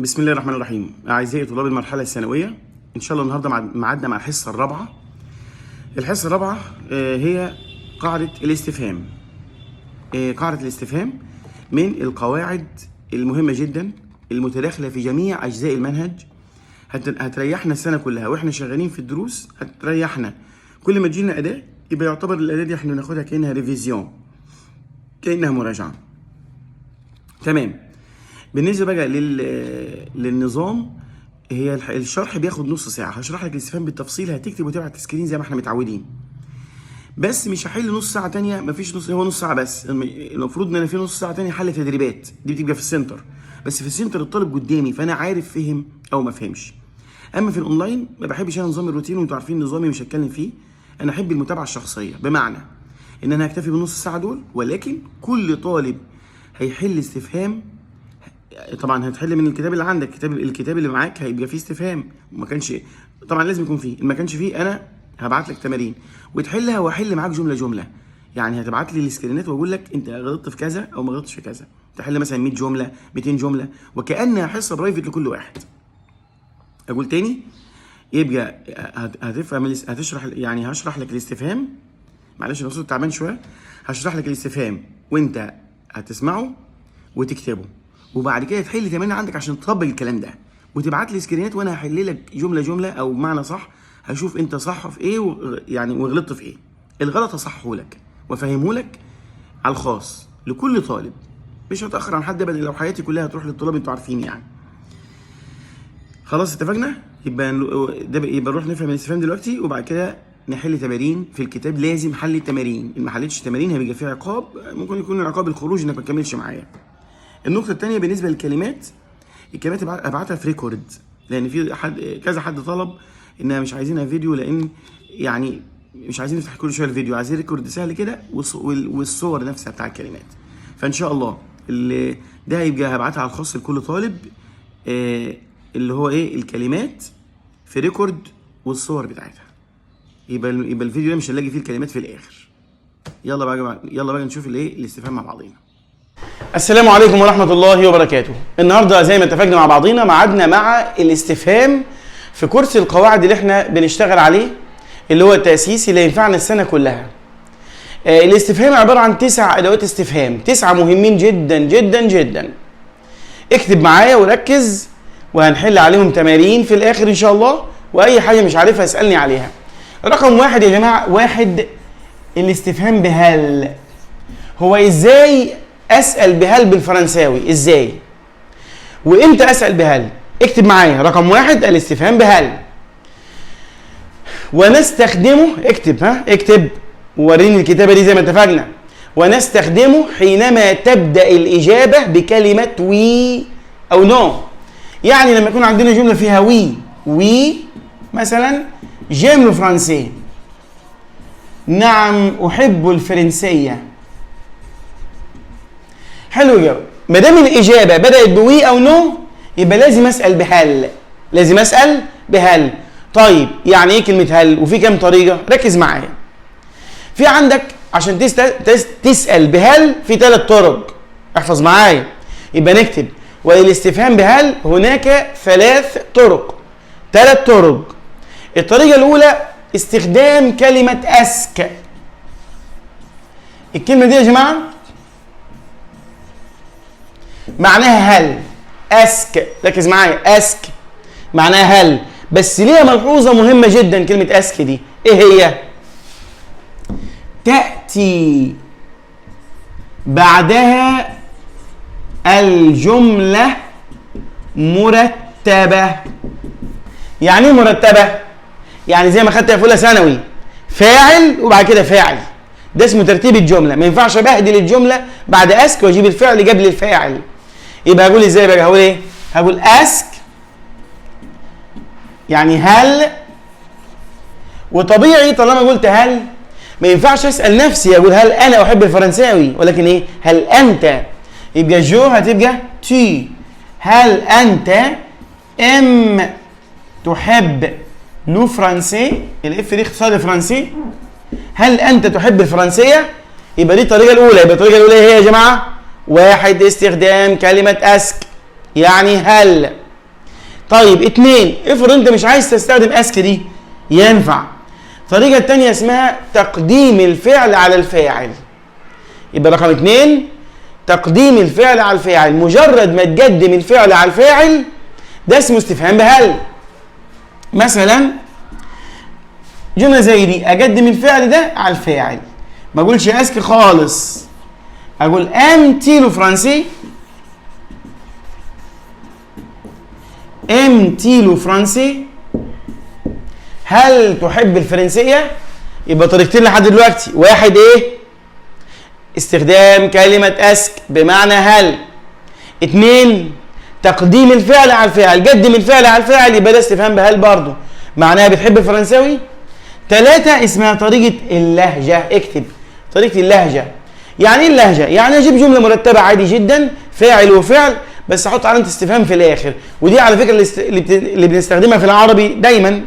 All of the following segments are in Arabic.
بسم الله الرحمن الرحيم. أعزائي طلاب المرحلة الثانوية، إن شاء الله النهاردة معادنا مع الحصة الرابعة. الحصة الرابعة هي قاعدة الاستفهام. قاعدة الاستفهام من القواعد المهمة جدا المتداخلة في جميع أجزاء المنهج. هتريحنا السنة كلها وإحنا شغالين في الدروس، هتريحنا كل ما تجينا أداة يبقى يعتبر الأداة دي إحنا بناخدها كأنها ريفيزيون، كأنها مراجعة. تمام. بالنسبه بقى للنظام، هي الشرح بياخد نص ساعه. هشرح لك الاستفهام بالتفصيل، هتكتب وتبعت سكرين زي ما احنا متعودين، بس مش هحل نص ساعه تانية. مفيش هو نص ساعه بس. المفروض ان انا في نص ساعه تانية حل تدريبات، دي بتبقى في السنتر، بس في السنتر الطالب قدامي فانا عارف فهم او ما فهمش. اما في الاونلاين ما بحبش انا نظام الروتين، وانتوا عارفين نظامي مش هتكلم فيه. انا احب المتابعه الشخصيه، بمعنى ان انا هكتفي بالنص ساعه دول، ولكن كل طالب هيحل استفهام. طبعا هتحل من الكتاب اللي عندك، الكتاب اللي معاك هيبقى فيه استفهام، وما كانش طبعا لازم يكون فيه، ما كانش فيه انا هبعت لك تمارين وتحلها، واحل معاك جمله جمله. يعني هتبعت لي السكرينات واقول لك انت غلطت في كذا او ما غلطتش في كذا. تحل مثلا 100 جمله 200 جمله، وكانها حصه برايفت لكل واحد. اقول تاني، يبقى هتفهم هتشرح، يعني هشرح لك الاستفهام. معلش انا صوتي تعبان شويه. هشرح لك الاستفهام وانت هتسمعه وتكتبه، وبعد كده تحل تمارين عندك عشان تطبق الكلام ده، وتبعت لي سكرينات وانا هحل لك جمله جمله، او بمعنى صح هشوف انت صح في ايه يعني وغلطت في ايه. الغلط هصححه لك وافهمه لك على الخاص لكل طالب، مش هتاخر عن حد ابدا. لو حياتي كلها هتروح للطلاب انتوا عارفين يعني. خلاص اتفقنا؟ يبقى نروح نفهم الاستفهام دلوقتي، وبعد كده نحل تمارين في الكتاب. لازم حل التمارين، ما حلتش تمارين هيبقى فيها عقاب، ممكن يكون العقاب الخروج انك ما تكملش معايا. النقطة الثانية بالنسبة للكلمات، الكلمات ابعتها في ريكورد، لأن في كذا حد طلب إنها مش عايزينها فيديو، لأن يعني مش عايزين نفتح كل شوية الفيديو، عايزين ريكورد سهل كده والصور نفسها بتاع الكلمات. فإن شاء الله ده هيبقى هبعتها على الخاص لكل طالب، اللي هو إيه الكلمات في ريكورد والصور بتاعتها. يبقى الفيديو ده مش هنلاقي فيه الكلمات في الآخر. يلا بقى نشوف الاستفهام مع بعضينا. السلام عليكم ورحمة الله وبركاته. النهاردة زي ما اتفقنا مع بعضينا معادنا مع الاستفهام في كورس القواعد اللي احنا بنشتغل عليه، اللي هو التأسيسي اللي ينفعنا السنة كلها. الاستفهام عبارة عن 9 أدوات استفهام، 9 مهمين جدا جدا جدا. اكتب معايا وركز، وهنحل عليهم تمارين في الآخر إن شاء الله، وأي حاجة مش عارفها اسألني عليها. رقم 1 يا جماعة، 1 الاستفهام بهل. هو ازاي اسال بهل بالفرنساوي؟ ازاي وامتى اسال بهل؟ اكتب معايا رقم 1 الاستفهام بهل، ونستخدمه. اكتب ووريني الكتابه دي زي ما اتفقنا. ونستخدمه حينما تبدا الاجابه بكلمه وي او نو. يعني لما يكون عندنا جمله فيها وي مثلا، جيم لو فرانسي، نعم احب الفرنسيه. حلو جدا. ما دام الاجابه بدات بوي او نو، يبقى لازم اسال بهل. طيب يعني ايه كلمه هل؟ وفي كام طريقه؟ ركز معايا. في عندك عشان تسال بهل في 3 طرق. احفظ معايا. يبقى نكتب والاستفهام بهل هناك 3 طرق. الطريقه الاولى استخدام كلمه اسك. الكلمه دي يا جماعه معناها هل. اسك، ركز معايا، اسك معناها هل، بس ليها ملحوظه مهمه جدا. كلمه اسك دي ايه هي؟ تاتي بعدها الجمله مرتبه. يعني ايه مرتبه؟ يعني زي ما خدتها في اولى ثانوي، فاعل وبعد كده فاعل. ده اسمه ترتيب الجمله. ما ينفعش ابهدل الجمله بعد اسك واجيب الفعل قبل الفاعل. يبقى هقول ازاي بقى؟ هقول ايه؟ هقول اسك يعني هل. وطبيعي طالما قلت هل ما ينفعش اسال نفسي اقول هل انا احب الفرنساوي، ولكن ايه؟ هل انت. يبقى جو هتبقى تي. هل انت تحب لو فرنسي؟ الاف دي اختصار الفرنسي. هل انت تحب الفرنسيه؟ يبقى دي الطريقه الاولى. يبقى الطريقه الاولى هي يا جماعه 1 استخدام كلمه اسك يعني هل. طيب 2 افرض انت مش عايز تستخدم اسك دي، ينفع. الطريقة التانية اسمها تقديم الفعل على الفاعل. يبقى رقم 2 تقديم الفعل على الفاعل، مجرد ما تقدم الفعل على الفاعل ده اسمه استفهام بهل. مثلا جملة زي دي، اقدم الفعل ده على الفاعل، ما اقولش اسك خالص، اقول امتي لو فرنسي، امتي لو فرنسي، هل تحب الفرنسية؟ يبقى طريقتين لحد دلوقتي، واحد ايه؟ استخدام كلمة اسك بمعنى هل. 2 تقديم الفعل على الفاعل، قدم الفعل على الفاعل، يبقى ده استفهام بهل برضه، معناها بتحب الفرنساوي. 3 اسمها طريقة اللهجة، اكتب طريقة اللهجة. يعني ايه اللهجة؟ يعني اجيب جملة مرتبة عادي جدا، فاعل وفعل، بس احط علامة استفهام في الاخر، ودي على فكرة اللي بنستخدمها في العربي دايما.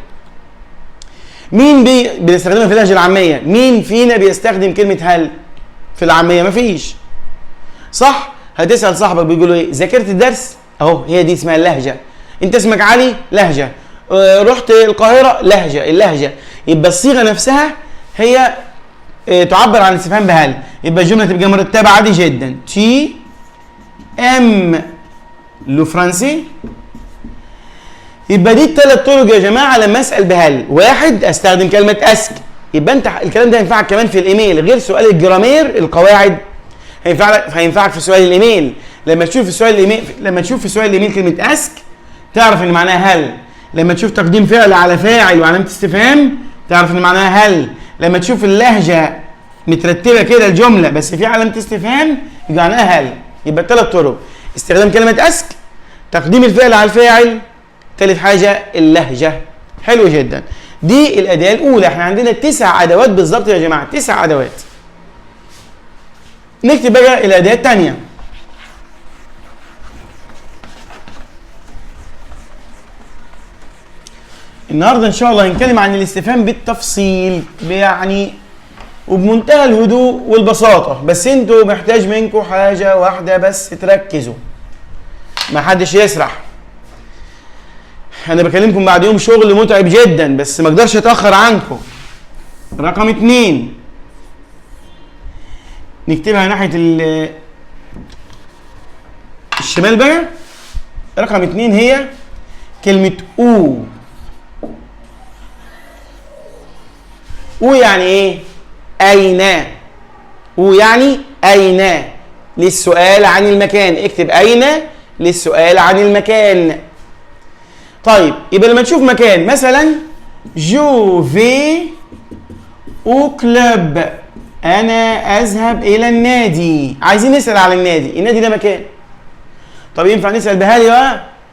مين بنستخدمها في اللهجة العامية؟ مين فينا بيستخدم كلمة هل في العامية؟ مفيش، صح؟ هتسأل صاحبك بيقول له ايه؟ ذاكرت الدرس؟ اهو هي دي اسمها اللهجة. انت اسمك علي؟ لهجة. رحت القاهرة؟ لهجة، اللهجة. يبقى الصيغة نفسها هي تعبر عن الاستفهام بهل. يبقى الجملة تبقى مرتبة عادي جدا، تي ام لو فرنسي. يبقى دي الثلاث طرق يا جماعة لما اسأل بهل. 1 استخدم كلمة اسك، يبقى انت الكلام ده هينفعك كمان في الايميل، غير سؤال الجرامير القواعد هينفعك في سؤال الايميل. لما تشوف في سؤال الايميل كلمة اسك تعرف ان معناها هل. لما تشوف تقديم فعل على فاعل وعلامة استفهام تعرف ان معناها هل. لما تشوف اللهجة مترتبة كده الجملة بس في علامة استفهام يبقى معناها هل. يبقى الثلاث طرق، استخدام كلمة اسك، تقديم الفعل على الفاعل، ثالث حاجة اللهجة. حلو جدا. دي الأداة الأولى. احنا عندنا 9 أدوات بالظبط يا جماعة، 9 أدوات. نكتب بقى الأداة الثانية. النهارده إن شاء الله هنتكلم عن الاستفهام بالتفصيل، يعني وبمنتهى الهدوء والبساطة، بس انتوا محتاج منكم حاجة واحدة بس، تركزوا، ما حدش يسرح. انا بكلمكم بعد يوم شغل متعب جدا بس ما اقدرش اتاخر عنكم. رقم 2 نكتبها ناحيه الشمال بقى. رقم 2 هي كلمه او. او يعني ايه؟ اين. او يعني اين للسؤال عن المكان، اكتب اين للسؤال عن المكان. طيب يبقى لما تشوف مكان مثلا جو في او كلوب، انا اذهب الى النادي، عايزين نسال على النادي، النادي ده مكان. طب ينفع نسال بهل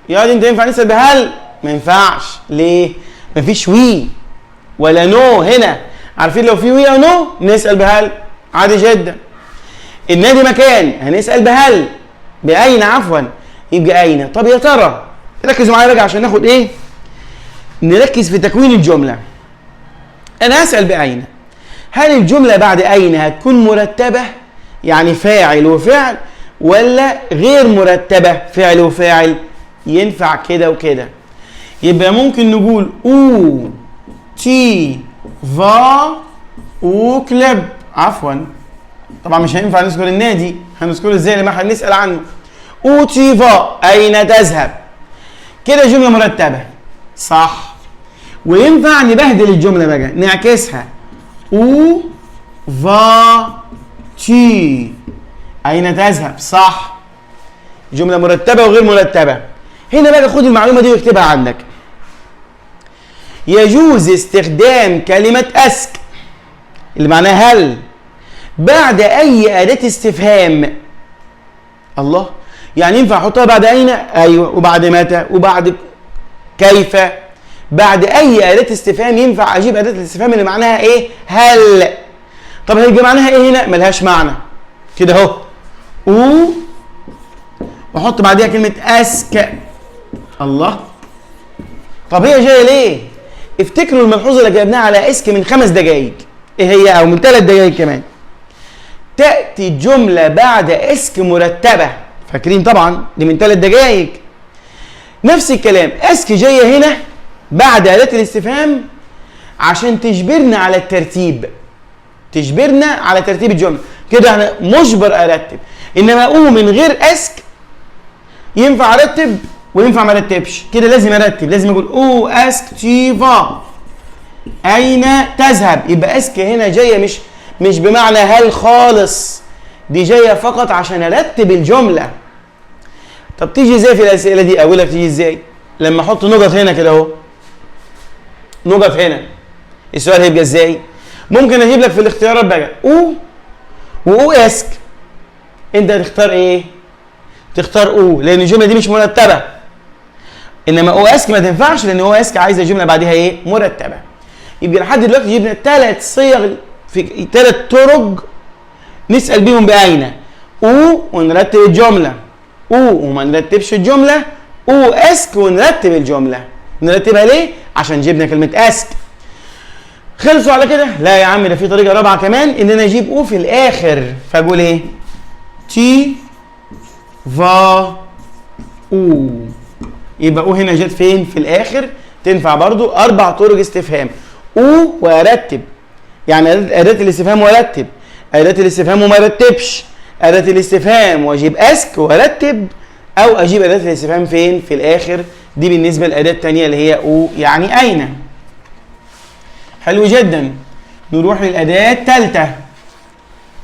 يا دي؟ انت ينفع نسال بهل؟ ما ينفعش. ليه؟ مفيش وي ولا نو هنا. عارفين لو في وي او نو نسال بهل عادي جدا. النادي مكان، هنسال بهل، باين عفوا، يبقى اين. طب يا ترى ركزوا معايا بقى عشان ناخد ايه؟ نركز في تكوين الجملة. انا هسأل بأين. هل الجملة بعد أين هتكون مرتبة يعني فاعل وفعل، ولا غير مرتبة فعل وفاعل؟ ينفع كده وكده. يبقى ممكن نقول او تي فا او كلب، عفوا طبعا مش هينفع نذكر النادي، هنذكره ازاي لما احنا نسأل عنه؟ او تي فا، أين تذهب؟ كده جملة مرتبة، صح. وينفع نبهدل الجملة بقى، نعكسها، او فا تي، أين تذهب؟ صح. جملة مرتبة وغير مرتبة. هنا بقى خد المعلومة دي واكتبها عندك. يجوز استخدام كلمة اسك اللي معناها هل بعد أي أداة استفهام. الله، يعني ينفع احطها بعد اين؟ ايوه. وبعد متى؟ وبعد كيف؟ بعد اي اداه استفهام ينفع اجيب اداه الاستفهام اللي معناها ايه؟ هل. طب هيبقى معناها ايه هنا؟ ملهاش معنى كده اهو، او واحط بعديها كلمه اسك. الله، طب هي جايه ليه؟ افتكروا الملحوظه اللي جايبناها على اسك من 5 دقائق، ايه هي؟ او من 3 دقائق كمان. تاتي الجمله بعد اسك مرتبه، فاكرين طبعا دي من 3 دقائق. نفس الكلام، اسك جايه هنا بعد اداه الاستفهام عشان تجبرنا على الترتيب، تجبرنا على ترتيب الجمله. كده احنا مجبر ارتب. انما اقوم من غير اسك ينفع ارتب وينفع ما ارتبش. كده لازم ارتب، لازم اقول او اسك تي فا، اين تذهب. يبقى اسك هنا جايه مش بمعنى هل خالص، دي جايه فقط عشان ارتب الجمله. طب تيجي ازاي في الاسئله دي؟ اقول لك تيجي ازاي. لما احط نقط هنا كده اهو، نقط هنا، السؤال هيبقى ازاي؟ ممكن اجيب لك في الاختيارات بقى او واو اسك، انت هتختار ايه؟ تختار او، لان الجمله دي مش مرتبه. انما او اسك ما تنفعش، لان او اسك عايزه جمله بعدها ايه؟ مرتبه. يبقى لحد دلوقتي جبنا 3 صيغ في 3 طرق نسال بيهم باين. او ونرتب الجمله، او وما نرتبش الجمله، او اسك ونرتب الجمله. نرتبها ليه؟ عشان جبنا كلمه اسك. خلصوا على كده؟ لا يا عم، ده في طريقه رابعه كمان، ان انا اجيب او في الاخر، فاقول ايه؟ تي فا او. يبقى او هنا جت فين؟ في الاخر. تنفع برضو 4 طرق استفهام. او وارتب، يعني اداه الاستفهام وارتب، اداه الاستفهام وما ارتبش، اداه الاستفهام واجيب اسك وارتب، او اجيب اداه الاستفهام فين؟ في الاخر. دي بالنسبه للاداه الثانيه اللي هي او يعني اين. حلو جدا. نروح للاداه الثالثه.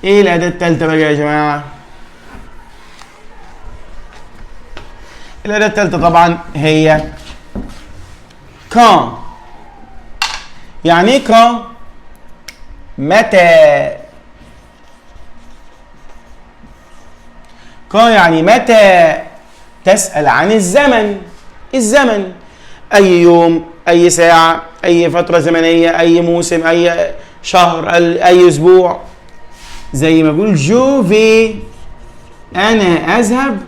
ايه الاداه الثالثه بقى يا جماعه؟ الاداه الثالثه طبعا هي كان. يعني ايه كان؟ متى. كان يعني متى تسأل عن الزمن. الزمن اي يوم، اي ساعة، اي فترة زمنية، اي موسم، اي شهر، اي اسبوع. زي ما بقول جو في، انا اذهب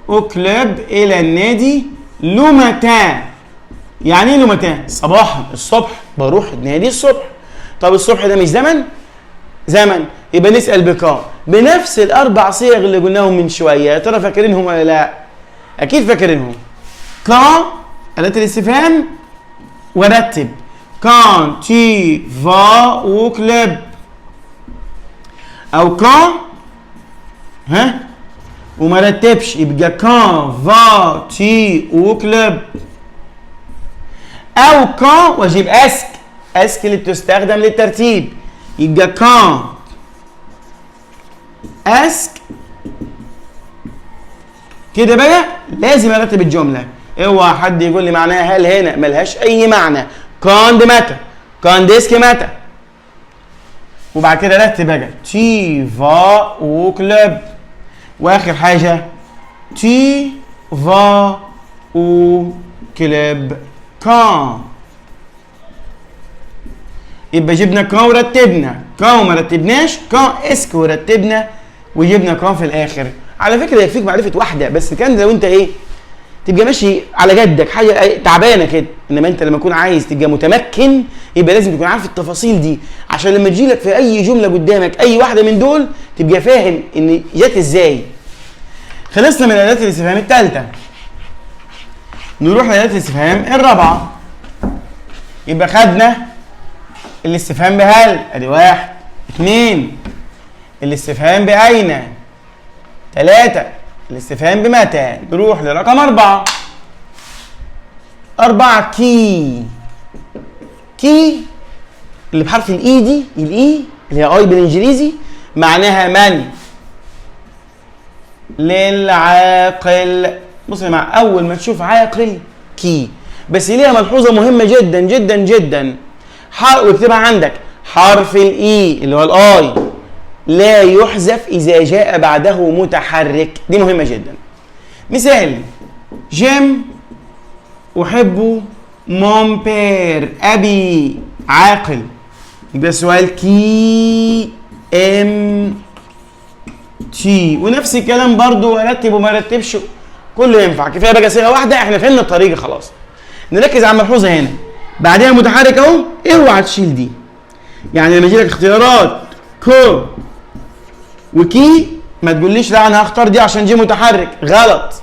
او كلوب الى النادي لو متى. يعني ايه لو متى؟ صباحا، الصبح بروح النادي الصبح. طب الصبح ده مش زمن؟ زمن. يبقى نسأل بكا بنفس ال4 صيغ اللي قلناهم من شويه. يا ترى فاكرينهم ولا لا؟ اكيد فاكرينهم. كان اداه الاستفهام ورتب، كان تي فا او كلوب، او كان وما رتبش يبقى كان فا تي او كلوب، او كان واجيب اسك. اسك اللي بتستخدم للترتيب، يبقى كان اسك. كده بقى لازم ارتب الجمله. اوعى حد يقول لي معناها هل هنا، ملهاش اي معنى. كان دي متى، كان ديسك متى. وبعد كده رتب بقى تي فا او كلوب، واخر حاجه تي فا او كلوب كان. يبقى جبنا كان ورتبنا، كان وما رتبناش، كان اسك ورتبنا، وجبنا كان في الاخر. على فكره يكفيك معرفه واحده بس، كان لو انت ايه تبقى ماشي على جدك حاجه تعبانه كده. انما انت لما تكون عايز تبقى متمكن يبقى لازم تكون عارف التفاصيل دي، عشان لما تجي لك في اي جمله قدامك اي واحده من دول تبقى فاهم ان جت ازاي. خلصنا من اداه الاستفهام الثالثه، نروح لاداه الاستفهام الرابعه. يبقى خدنا الاستفهام بهل، ادي 1 2. الاستفهام باين 3. الاستفهام بمتى. نروح لرقم 4. 4 كي. كي اللي بحرف الاي دي، الاي اللي هي اي بالانجليزي، معناها من. للعاقل. بص يا جماعه، اول ما تشوف عاقل كي، بس ليها ملحوظه مهمه جدا جدا جدا، واكتبها عندك. حرف الاي اللي هو الاي لا يحذف اذا جاء بعده متحرك. دي مهمه جدا. مثال: جيم احب مون بير، ابي عاقل. يبقى السؤال كي ام تي. ونفس الكلام برضو، ارتب وما ارتبش كله ينفع. كفايه بقى صيغه واحده، احنا فهمنا الطريقه خلاص. نركز على الملحوظه هنا، بعدها متحرك اهو، اوعى تشيل دي. يعني لما يجي لك اختيارات كو وكي ما تقوليش لا انا هختار دي عشان دي متحرك، غلط.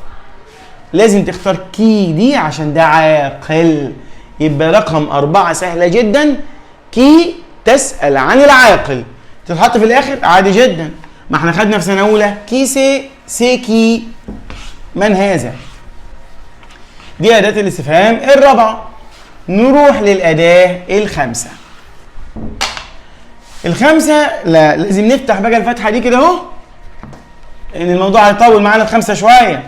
لازم تختار كي دي عشان ده عاقل. يبقى رقم 4 سهلة جدا. كي تسأل عن العاقل تتحط في الآخر عادي جدا. ما احنا خدنا في سنة أولى كي سي كي من هذا. دي أداة الاستفهام الرابعة. نروح للأداة الخامسة. الخامسة لا لازم نفتح بقى الفتحة دي كده أهو، لأن الموضوع هيطول معانا الخامسة شوية.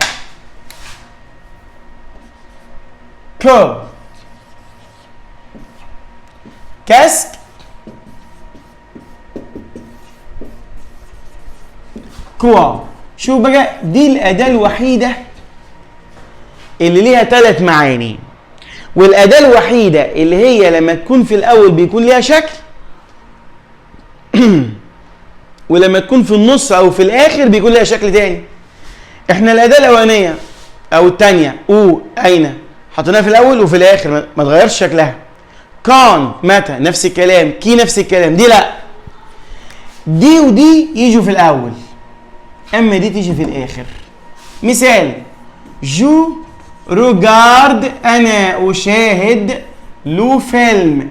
كو كاسك كوا. شوف بقى دي الأداة الوحيدة اللي ليها 3 معاني، والأداة الوحيدة اللي هي لما تكون في الأول بيكون ليها شكل ولما تكون في النص أو في الآخر بيكون ليها شكل تاني. احنا الأداة الأولانية أو التانية أين حطيناها في الأول وفي الآخر ما تغيرش شكلها. كان متى نفس الكلام، كي نفس الكلام. دي لأ، دي ودي يجوا في الأول أما دي تيجي في الآخر. مثال جو روجارد، أنا أشاهد لو فيلم.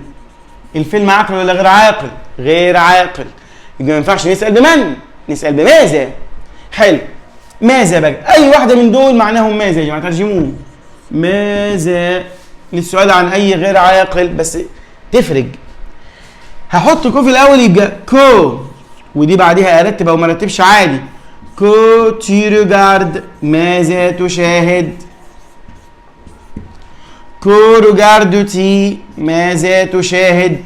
الفيلم عاقل ولا غير عاقل؟ غير عاقل. يبقى ما ينفعش نسأل بمن، نسأل بماذا. حلو. ماذا بقى؟ أي واحدة من دول معناهم ماذا يا جماعة، ترجموه. ماذا للسؤال عن أي غير عاقل بس تفرق. هحط كو في الأول يبقى كو، ودي بعدها أرتب أو ما أرتبش عادي. كو تي روجارد، ماذا تشاهد. كو روجاردو تي، ماذا تشاهد.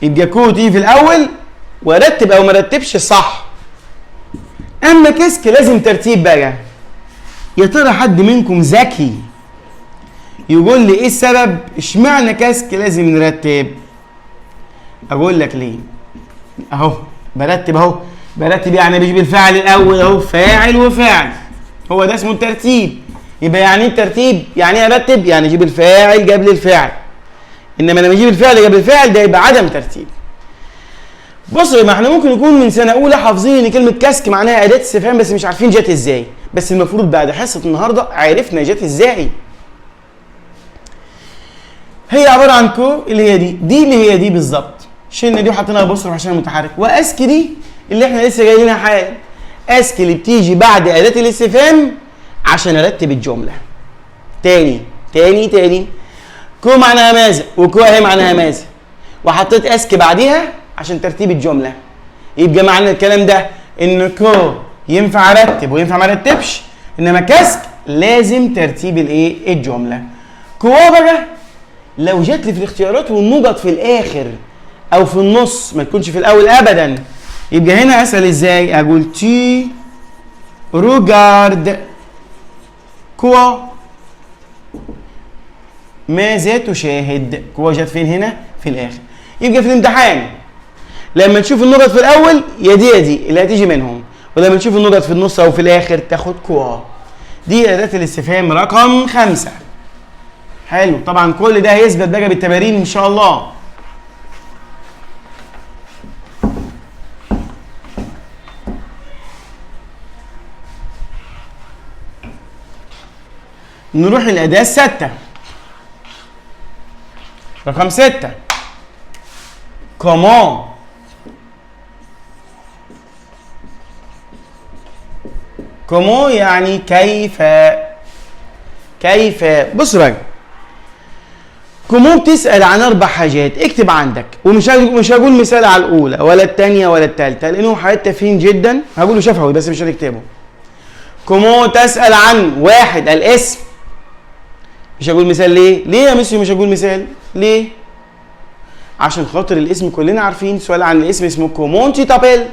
يبقى كو تي في الأول وأرتب أو ما أرتبش صح. أما كسك لازم ترتيب بقى. يا ترى حد منكم ذكي يقول لي إيه السبب؟ إشمعنى كسك لازم نرتب؟ أقول لك ليه. أهو برتب أهو، برتب يعني بجيب الفاعل الأول أهو، فاعل وفاعل، هو ده اسمه الترتيب. يبقى يعني ايه الترتيب؟ يعني ايه ارتب؟ يعني اجيب الفاعل قبل الفعل. انما لما اجيب الفعل قبل الفعل ده يبقى عدم ترتيب. بصوا ما احنا ممكن نكون من سنه اولى حافظين ان كلمه كاسك معناها اداه استفهام بس مش عارفين جت ازاي، بس المفروض بعد حصه النهارده عرفنا جت ازاي. هي عباره عن كو اللي هي دي اللي هي دي بالظبط، شلنا دي وحطيناها بصرف عشان متحرك، واسك دي اللي احنا لسه جايينها حالا. اسك اللي بتيجي بعد اداه الاستفهام عشان ارتب الجمله. تاني كو معناها ماذا، وكو اهي معناها ماذا، وحطيت اسك بعديها عشان ترتيب الجمله. يبقى معنى الكلام ده ان كو ينفع ارتب وينفع ما ارتبش، انما كاسك لازم ترتيب الايه الجمله. كو بقى لو جت لي في الاختيارات والنقط في الاخر او في النص ما تكونش في الاول ابدا، يبقى هنا اسال ازاي؟ اقول تي روجارد كوا، ماذا تشاهد. كوا جت فين هنا؟ في الاخر. يبقى في الامتحان لما تشوف النقط في الاول يا دي اللي هتيجي منهم، ولما تشوف النقط في النص او في الاخر تاخد كوا. دي اداه الاستفهام رقم 5. حلو. طبعا كل ده هيثبت بقى بالتمارين ان شاء الله. نروح للأداة الستة رقم 6. كومون. كومون يعني كيف. بص بقى، كومون بتسأل عن 4 حاجات. اكتب عندك، ومش هقول مثال على الأولى ولا الثانية ولا الثالثة لأنهم حاجات تافهين جدا، هقوله شفوي بس مش هنكتبه. كومون تسأل عن 1 الاسم. مش هقول مثال. ليه يا ميسيو مش هقول مثال؟ ليه؟ عشان خاطر الاسم كلنا عارفين. سؤال عن الاسم اسمه كومون تي تابيل،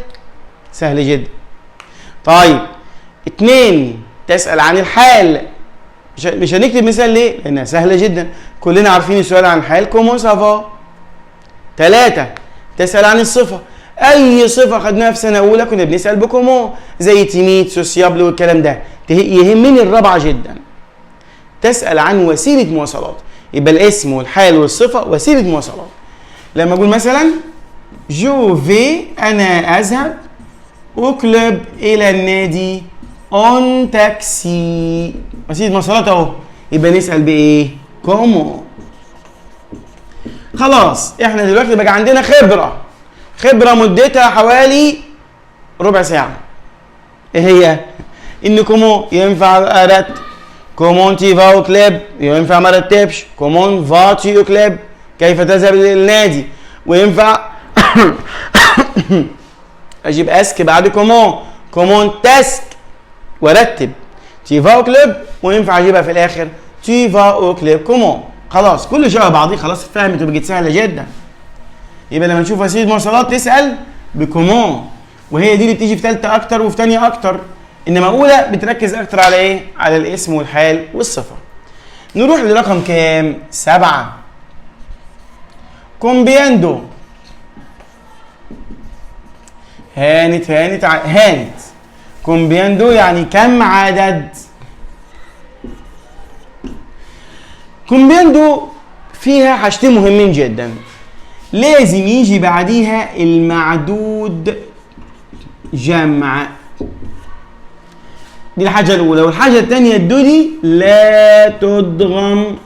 سهل جدا. طيب 2 تسأل عن الحال. مش هنكتب مثال. ليه؟ لأنها سهلة جدا، كلنا عارفين السؤال عن الحال كومون سافا. 3 تسأل عن الصفة. أي صفة خدناها في سنة أولى كنا بنسأل بكومون، زي تيميد سوسيابل والكلام ده. يهمني الرابعة جدا. تسأل عن وسيلة مواصلات. يبقى الاسم والحال والصفة وسيلة مواصلات. لما أقول مثلا جو في، أنا أذهب، أو كلوب إلى النادي، اون تاكسي، وسيله مواصلات اهو، يبقى نسال بايه؟ كومون. خلاص احنا دلوقتي بقى عندنا خبره مدتها حوالي ربع ساعه. ايه هي؟ ان كومون ينفع ارتب، كومون تي فا او كليب ينفع ما رتبش، كومون فاتي او كليب كيف تذهب للنادي، وينفع اجيب اسك بعد كومون تاسك وارتب تي فا او كليب، وينفع اجيبها في الاخر تي فا او كليب كومون. خلاص كل شيء بعضيه، خلاص اتفهمت وبقت سهله جدا. يبقى لما نشوف وسيله مواصلات تسال بكومون، وهي دي اللي بتيجي في ثالثه اكتر وفي ثانيه اكتر، انما اولى بتركز اكتر على ايه؟ على الاسم والحال والصفه. نروح لرقم كام؟ 7. كومبياندو. هانت. كومبياندو يعني كم عدد. كومبياندو فيها حاجتين مهمين جدا، لازم يجي بعديها المعدود جمع، دي الحاجة الأولى. والحاجة الثانية الدودي لا تضغم.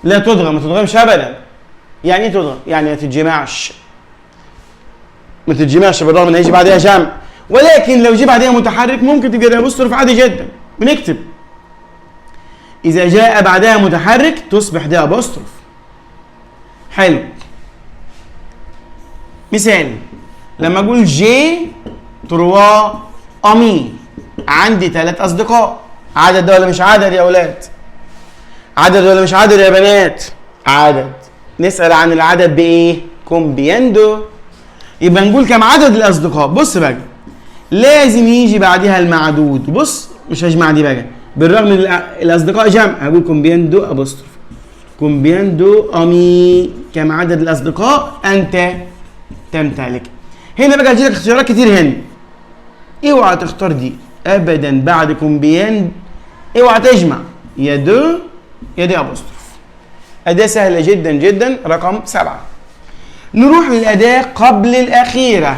ما تضغمش أبدا. يعني إيه تضغم؟ يعني ما تتجمعش بالرغم إن يجي بعدها جمع، ولكن لو جه بعدها متحرك ممكن تبقى أبوستروف عادي جدا، بنكتب. إذا جاء بعدها متحرك تصبح دي أبوستروف. حلو. مثال لما أقول جي تروا أمي، عندي 3 أصدقاء. عدد ده ولا مش عدد يا أولاد؟ عدد ولا مش عدد يا بنات؟ عدد. نسأل عن العدد بإيه؟ كومبياندو. يبقى نقول كم عدد الأصدقاء. بص بقى لازم يجي بعدها المعدود. بص مش هجمع دي بقى، بالرغم ان الأصدقاء جمع هقول كومبياندو أبوستروف. كومبياندو أمي، كم عدد الأصدقاء أنت تمتلك. هنا بقى هتجيلك اختيارات كتير هنا، اوعى تختار دي ابدا بعد كومبيان، اوعى تجمع يا دو يا دي ابوستروف. اداه سهله جدا جدا. رقم 7. نروح للاداه قبل الاخيره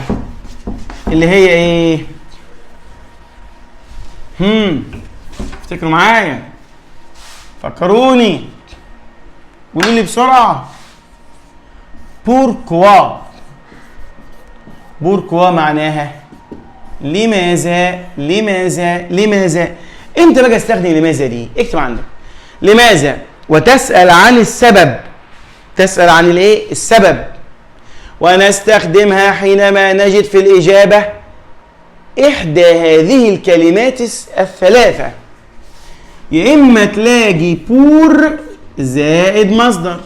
اللي هي ايه؟ افتكروا معايا، فكروني، قولوا لي بسرعه. بوركوا معناها لماذا. امتى بقى استخدم لماذا دي؟ اكتب عندك لماذا وتسأل عن السبب. تسأل عن الايه؟ السبب. ونستخدمها حينما نجد في الإجابة إحدى هذه الكلمات الثلاثة. يا إما تلاقي بور زائد مصدر،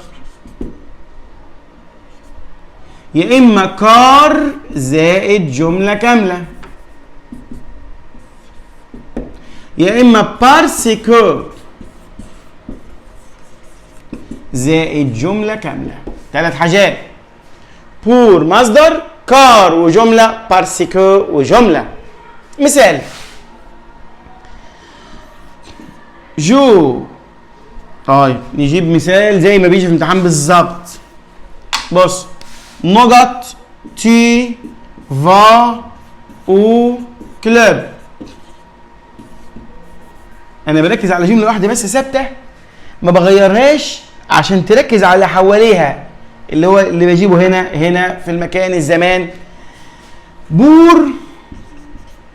يا إما كار زائد جملة كاملة، يا إما بارسيكو زائد جملة كاملة. 3 حاجات: بور مصدر، كار وجملة، بارسيكو وجملة. مثال جو. طيب نجيب مثال زي ما بيجي في الامتحان بالظبط. بص نقط تي فا او كلوب. انا بركز على جمله واحده بس ثابته ما بغيرهاش عشان تركز على اللي حواليها، اللي هو اللي بجيبه هنا في المكان الزمان. بور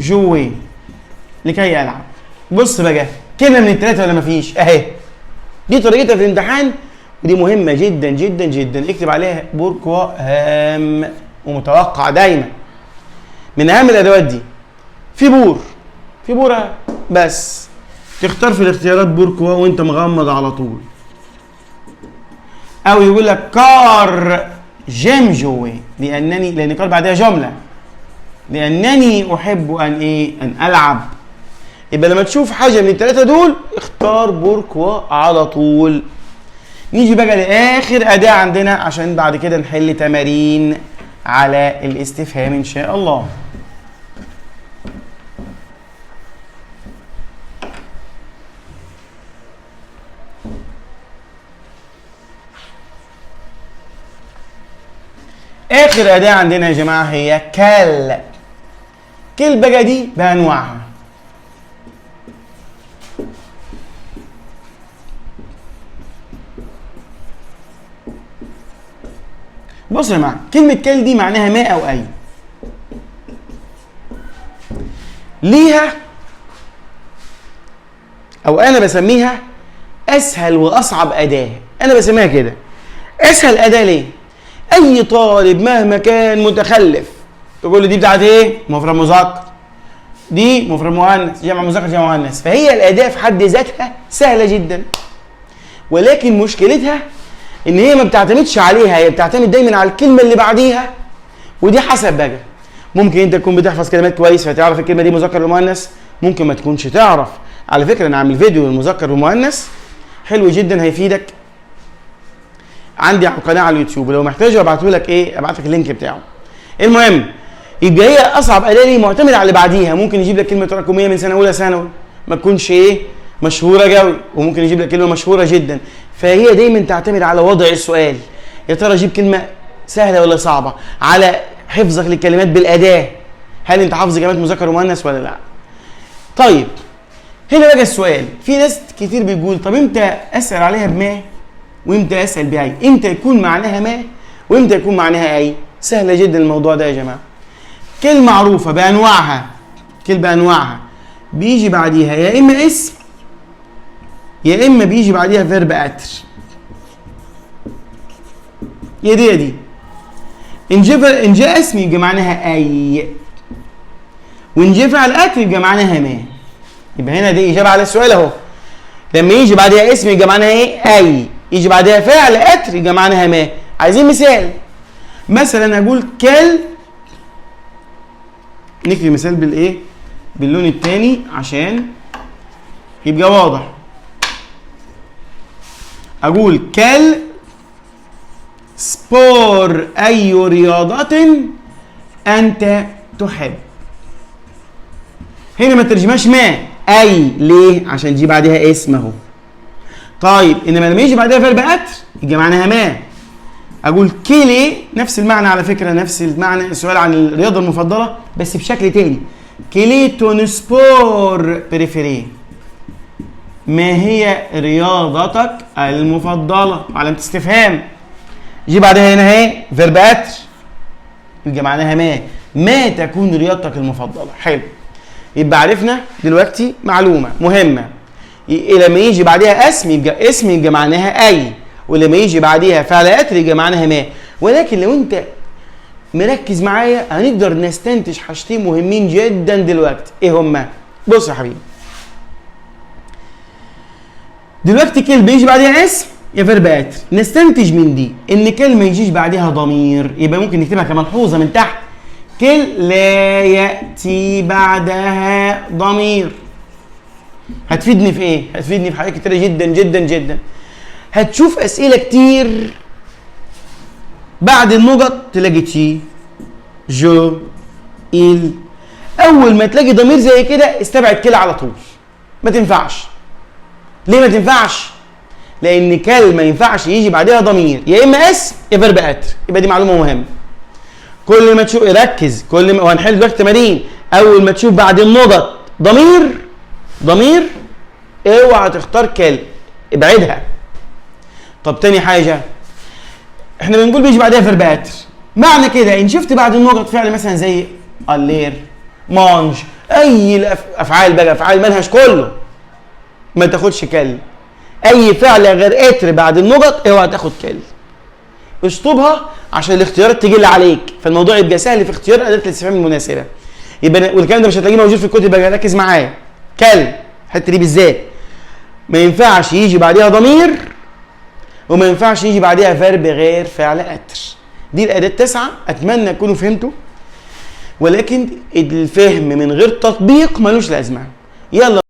جوي لكي العب. بص بقى كلمه من الثلاثه ولا مفيش؟ اهي دي طريقتها في الامتحان، ودي مهمه جدا جدا جدا. اكتب عليها بوركوا، هام ومتوقع دايما، من اهم الادوات دي. في بور بس تختار في الاختيارات بوركوا وانت مغمض على طول، او يقول لك كار جيم جوي لان كار بعدها جمله، لانني احب ان العب. يبقى لما تشوف حاجه من الثلاثه دول اختار بوركوا على طول. نيجي بقى لاخر اداه عندنا عشان بعد كده نحل تمارين على الاستفهام ان شاء الله. اخر اداه عندنا يا جماعه هي كل. كل بقى دي بانواعها. بصوا يا جماعه، كلمه كل دي معناها ما او اي. ليها او انا بسميها اسهل واصعب اداه. انا بسميها كده اسهل اداه. ليه؟ اي طالب مهما كان متخلف تقول له دي بتاعت ايه؟ مفرد مذكر، دي مفرد مؤنث، جمع مذكر جمع مؤنث. فهي الاداه في حد ذاتها سهله جدا، ولكن مشكلتها ان هي ما بتعتمدش عليها، هي بتعتمد دايما على الكلمه اللي بعديها. ودي حسب بقى، ممكن انت تكون بتحفظ كلمات كويس فتعرف الكلمه دي مذكر ولا مؤنث، ممكن ما تكونش تعرف. على فكره انا عامل فيديو للمذكر والمؤنث حلو جدا هيفيدك، عندي على القناه على اليوتيوب، لو محتاجه ابعته لك ابعت لك اللينك بتاعه. المهم، يبقى هي اصعب اداه ليه معتمده على اللي بعديها. ممكن يجيب لك كلمه تراكميه من سنه اولى ثانوي ما تكونش مشهوره قوي، وممكن يجيب لك كلمه مشهوره جدا. فهي دايما تعتمد على وضع السؤال، يا ترى اجيب كلمه سهله ولا صعبه، على حفظك للكلمات بالاداه، هل انت حافظ كلمات مذكر ومؤنث ولا لا. طيب هنا بقى السؤال، في ناس كتير بيقول طب امتى اسال عليها بما وامتى اسال باي؟ امتى يكون معناها ما وامتى يكون معناها اي؟ سهله جدا الموضوع ده يا جماعه. كلمه معروفه بانواعها، كلمه بانواعها بيجي بعديها يا اما اسم يا اما بيجي بعديها فيرب اتر. يا دي يا دي. ان جاء اسم يبقى معناها اي، وان جاء فعل اتر يبقى معناها ما. يبقى هنا دي اجابه على السؤال اهو. لما يجي بعدها اسم يبقى معناها ايه؟ اي. يجي بعدها فعل اتر يبقى معناها ما. عايزين مثال. مثلا اقول كل، نكتب مثال باللون الثاني عشان يبقى واضح. اقول كل سبور اي رياضة انت تحب. هنا ما ترجمهاش ما، اي. ليه؟ عشان تجي بعدها اسم اهو. طيب انما لما يجي بعدها فيرب اتر يبقى معناها ما. اقول كيلي، نفس المعنى على فكره، نفس المعنى، السؤال عن الرياضه المفضله بس بشكل تاني. كيلي تون سبور بريفيري، ما هي رياضتك المفضله؟ علامه استفهام. يجي بعدها هنا اهي فيرب اتر يبقى معناها ما تكون رياضتك المفضله. حلو، يبقى عرفنا دلوقتي معلومه مهمه. لما يجي بعدها اسم يبقى معناها اي، ولما يجي بعديها فعل اتر يبقى معناها ما. ولكن لو انت مركز معايا هنقدر نستنتج حاجتين مهمين جدا دلوقتي. ايه هما؟ بص يا حبيبي، دلوقتي كلمه يجي بعديها اسم يا فيرب اتر، نستنتج من دي ان كلمه يجيش بعديها ضمير، يبقى ممكن نكتبها كملحوظه من تحت. كل لا ياتي بعدها ضمير. هتفيدني في ايه؟ هتفيدني في حاجات كتيره جدا جدا جدا. هتشوف اسئله كتير بعد النقط تلاقي تي، جو، إل. اول ما تلاقي ضمير زي كده استبعد كده على طول، ما تنفعش. ليه ما تنفعش؟ لان كلمه ما ينفعش يجي بعدها ضمير، يا اما اسم يا فيرب اتر. يبقى دي معلومه مهمه. كل ما تشوف ركز، وهنحل دلوقتي تمارين. اول ما تشوف بعد النقط ضمير اوعى تختار كلمه، ابعدها. طب تاني حاجه، احنا بنقول بيجي بعدها فيرب اتر، معنى كده ان شفت بعد النقط فعل مثلا زي اللير، مانج، اي الافعال بقى، افعال المنهج كله ما تاخدش كلمه. اي فعل غير اتر بعد النقط اوعى تاخد كلمه. اشطبها عشان الاختيارات تجي عليك، فالموضوع يبقى سهل في اختيار اداه الاستفهام المناسبه. يبقى والكلام ده مش هتلاقيه موجود في الكتب، بقى ركز معايا. كلمه الحته دي بالذات ما ينفعش يجي بعديها ضمير، وما ينفعش يجي بعديها فيرب غير فعل اتر. دي الاداه التسعه، اتمنى تكونوا فهمتوا، ولكن الفهم من غير تطبيق ملوش لازمه. يلا